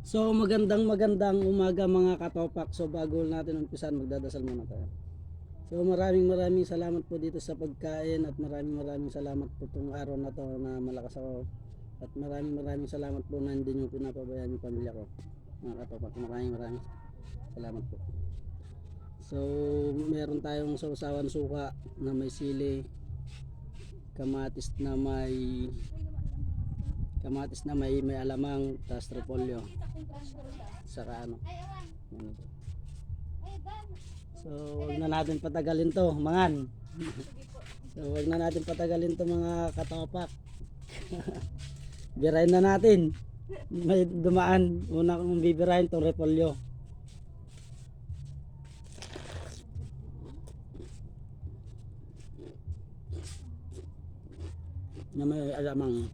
So magandang umaga mga katopak. So bago natin umpisan, magdadasal muna tayo. So maraming salamat po dito sa pagkain at maraming salamat po itong araw na to na malakas ako. At maraming salamat po na hindi nyo pinapabayaan yung pamilya ko mga katopak. Maraming salamat po. So meron tayong sausawan suka na may sili, kamatis na may alamang, tas repolyo, saka ano. So wag na natin patagalin to, mangan. So wag na natin patagalin to mga katopak. Birahin na natin. May dumaan, una kong bibirahin tong repolyo. Na may alamang.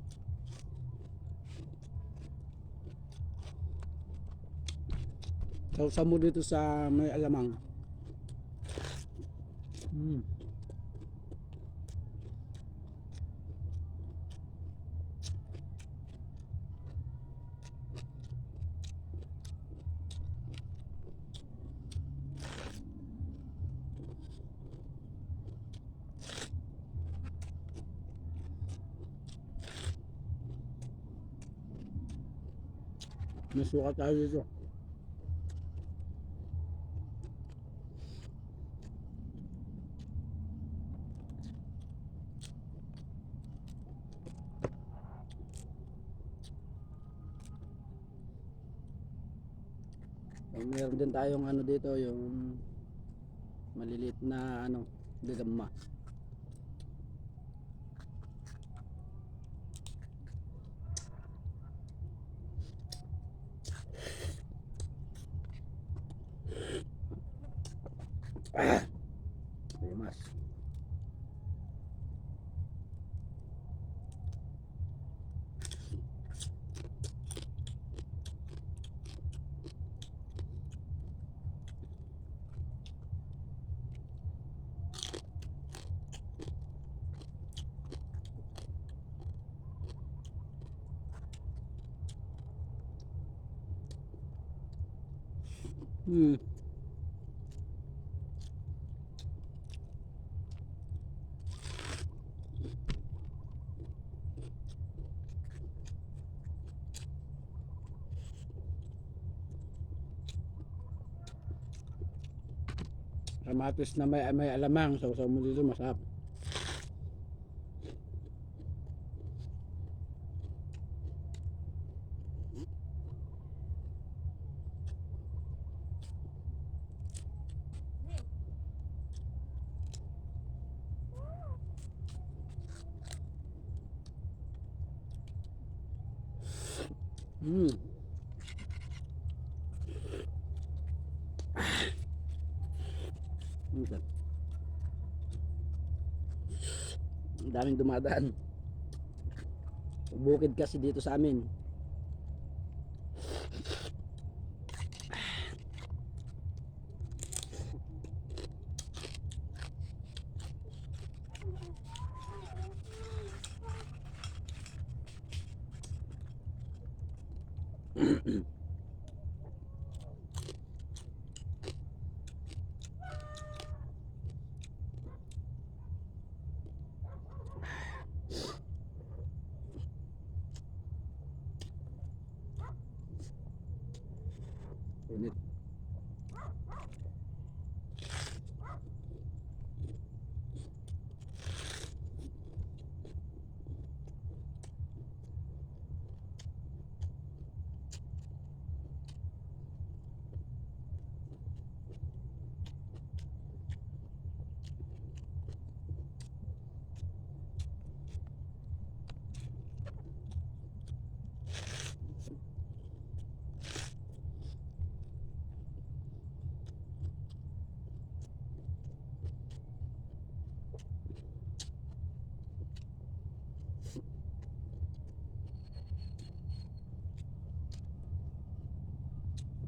Sausaw mo dito sa may alamang. May suka tayo dito. So, meron din tayong ano dito, yung maliliit na ano, gagamba. Mas. Kamatis na may alamang, sausaw mo dito, masarap. Ang daming dumadaan. Bukid kasi dito sa amin. Init.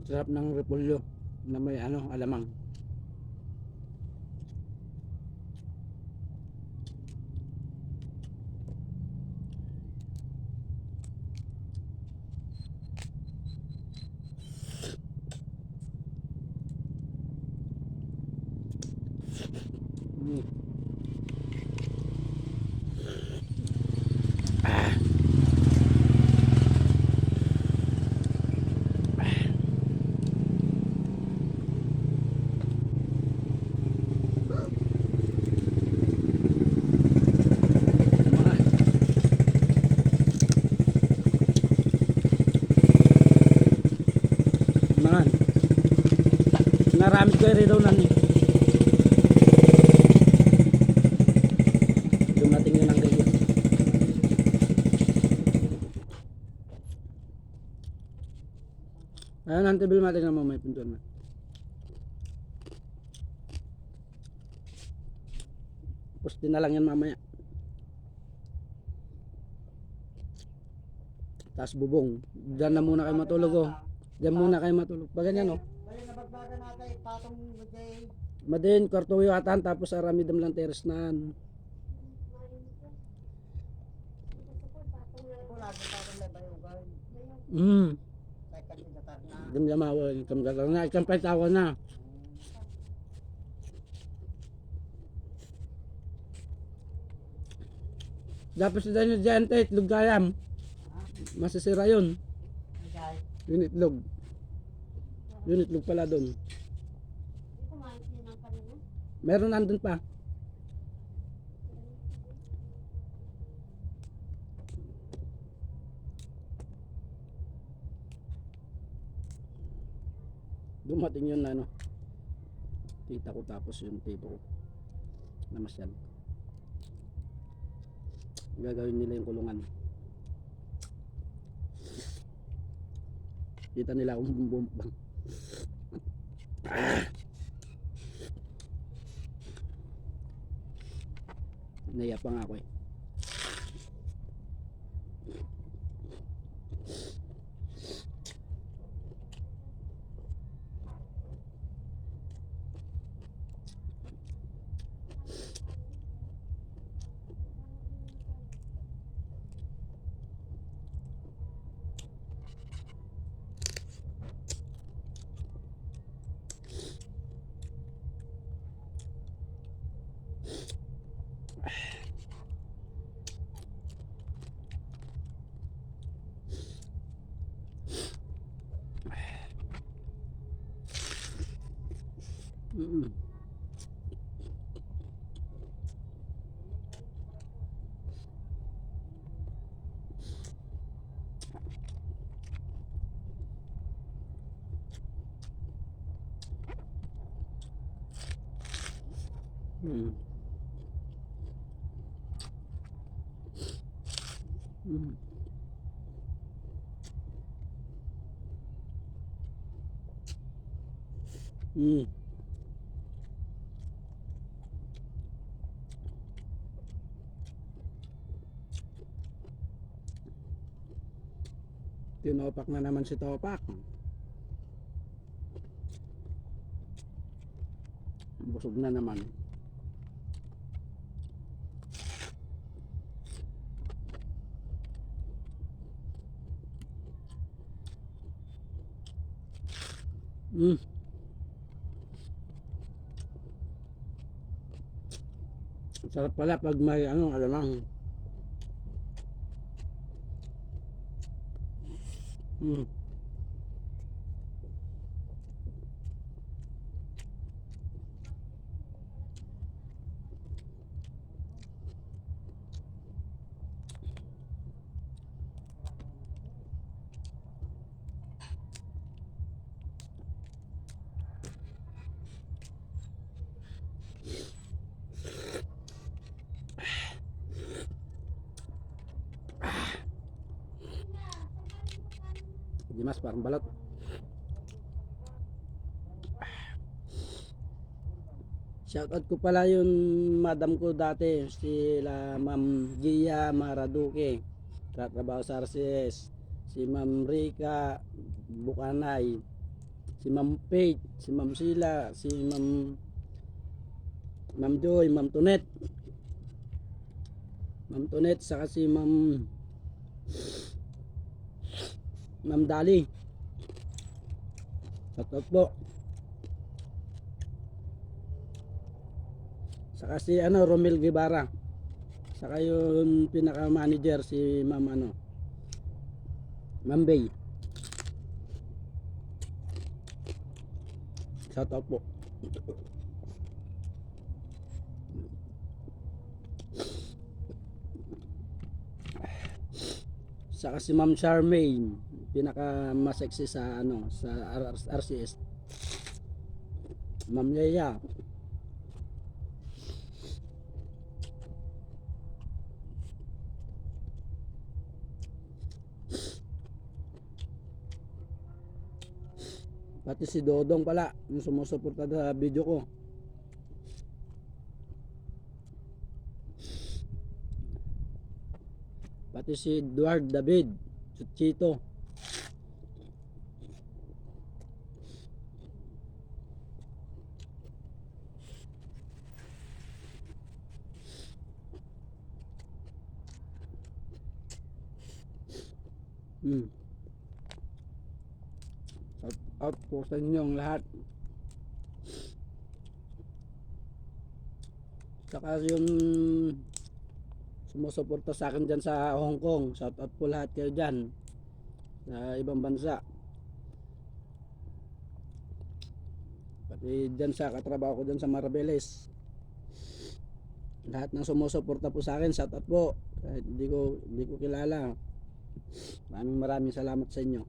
Sarap ng repolyo na may ano, alamang. naramid ko rin daw nan eh. Dumating yun ang gayon. Ayan, antibil natin naman may pintuan na. Pusti na lang yan mamaya. Tapos bubong. Diyan na muna kayo matulog oh. Diyan muna kayo matulog. Pag ganyan oh. Madin, kwarto yung atan tapos aramidam lang teres nan. Dum mawa ikam galang na ikam patawa na. Dapat sila nyo dyan tayo, itlog gayam. Masisira yun. Yung itlog. Yung itlog pala doon. Meron nandun pa. Dumating yun na ano. Tita ko tapos yung tito ko. Namasyal. Gagawin nila yung kulungan. Kita nila akong bumbang. Naiya pa nga ako eh. Mm-mm. Mm. Mm. Mm. Tinopak na naman si Topak. Busog na naman. Mm. Sarap pala pag may ano, alamang. Mm. Dimas parang balot. Shoutout ko pala yung madam ko dati, sila Ma'am Gia Maraduque, tatrabaho sa RCS, si Ma'am Rica Bukanay, si Ma'am Faith, si Ma'am Sila, si Ma'am Joy, Ma'am Tonet, saka si Ma'am Dali. Shoutout po. Saka si Romel Guevara. Saka yung pinaka manager si Ma'am Bay. Shoutout po. Saka si Ma'am Charmaine, pinaka mas sexy sa sa RCS. Ma'am Leia. Pati si Dodong pala, yung sumusuporta sa video ko. Pati si Edward David, si Chito. Hmm. Shout out po sa inyong lahat. Saka yung sumusuporta sa akin dyan sa Hong Kong, shout out po lahat kayo dyan sa ibang bansa. Pati dyan sa katrabaho ko dyan sa Marabeles, lahat ng sumusuporta po sa akin, shout out po. Kahit hindi ko kilala, maraming salamat sa inyo.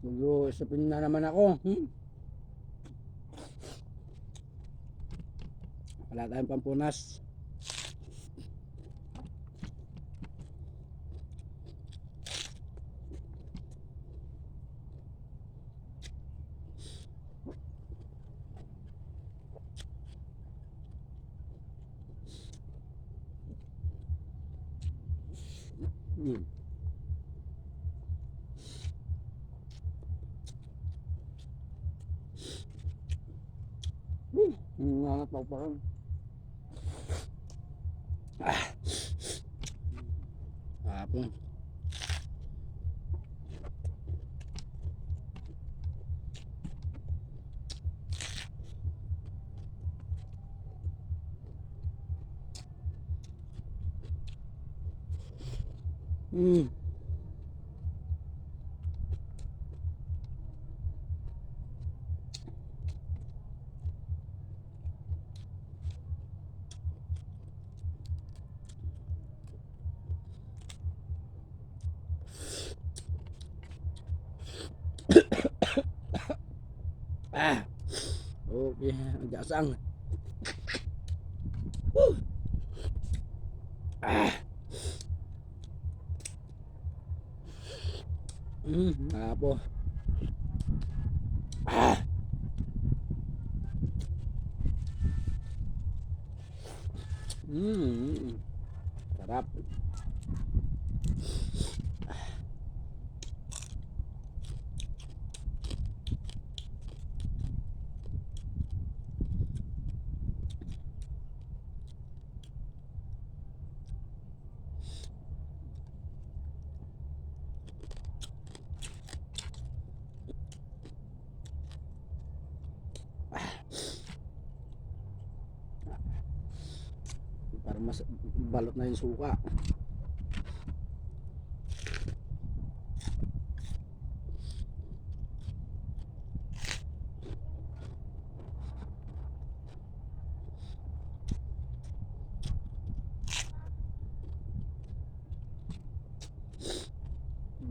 Mag-uusapin na naman ako. Wala tayong pampunas. Nangat ako pa rin. Hapon. Okay, gasang. Apo. Sarap. Para mas balot na yung suka.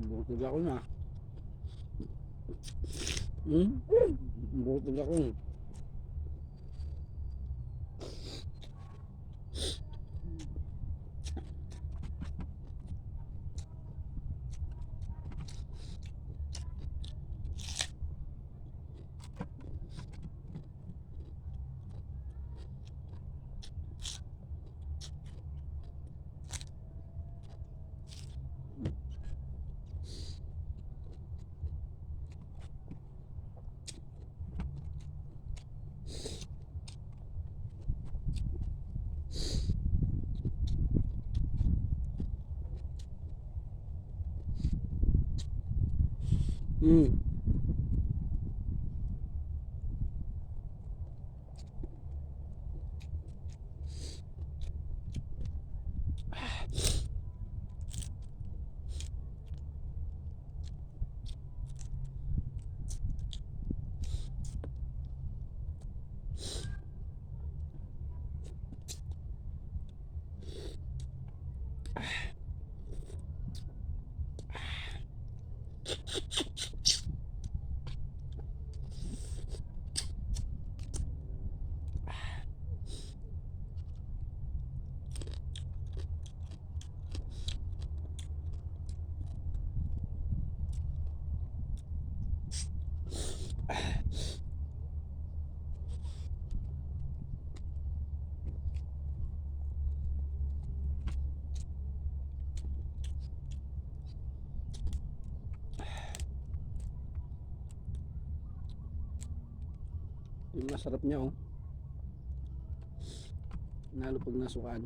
Butog ako na. Butog ako. Mm. Yung masarap niya oh. Lalo pag nasukaan.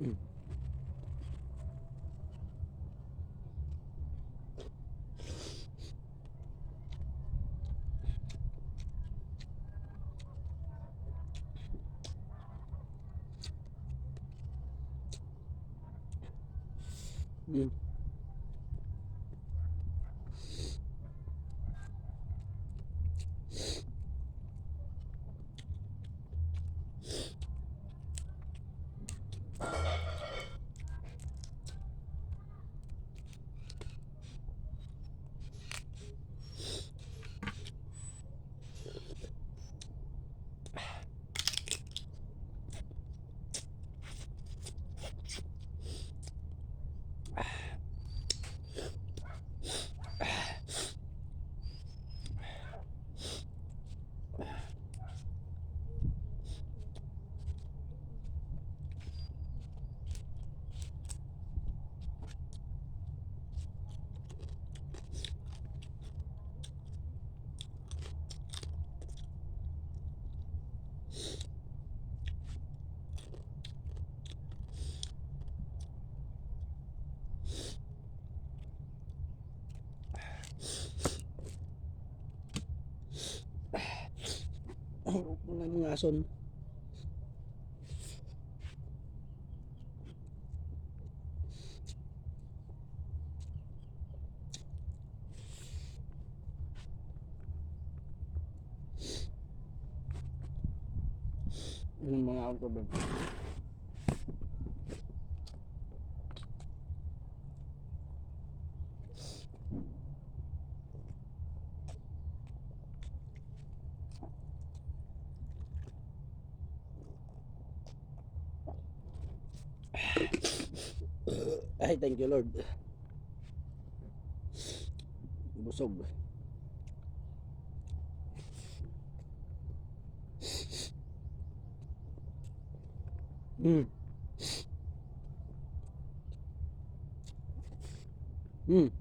Mm. Mm. Ay, mga ason. Yung mga auto ba? Ay, thank you Lord. Busog. Mm. Mm.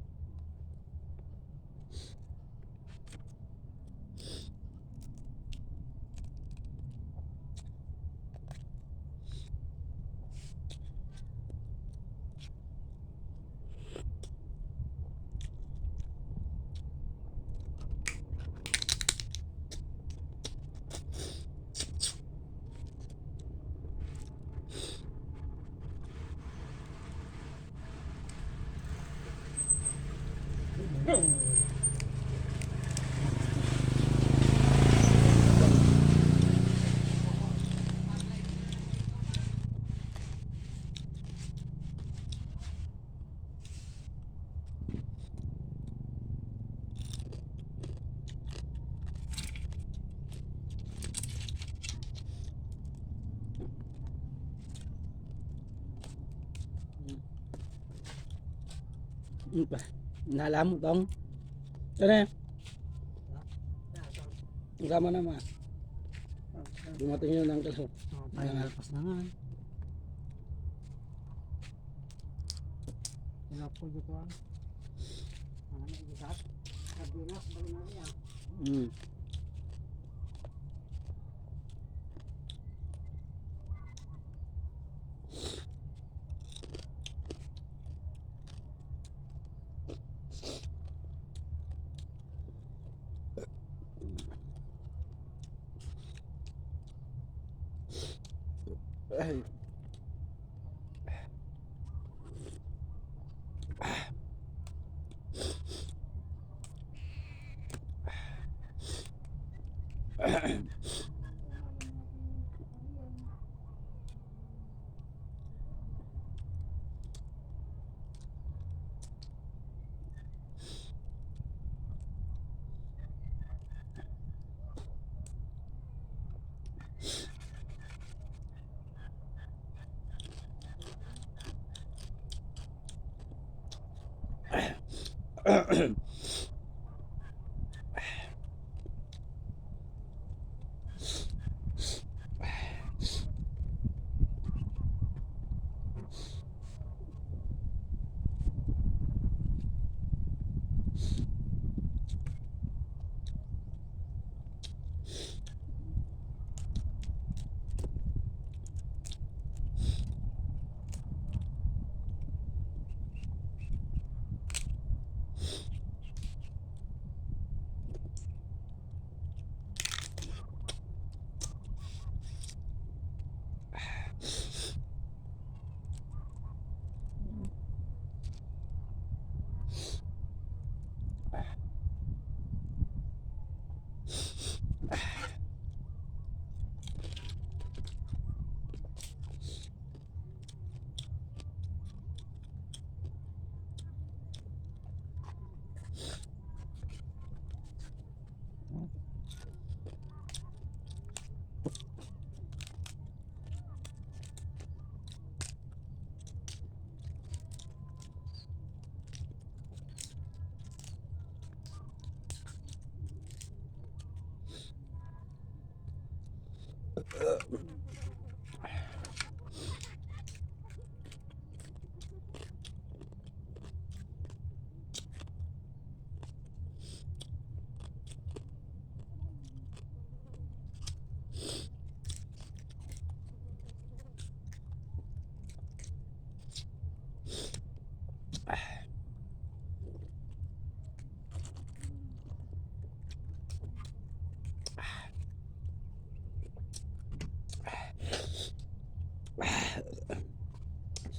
Nala mo tong. Tara. Sama na ma. Dumating yun ang kalaw. Tayo nalpas na nga. Sinapo dito ah. Ano yung isat? Sardinas, bali na rin ah. Ay.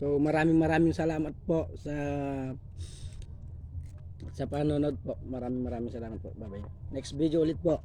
So maraming salamat po sa panonood po. Maraming salamat po. Bye bye. Next video ulit po.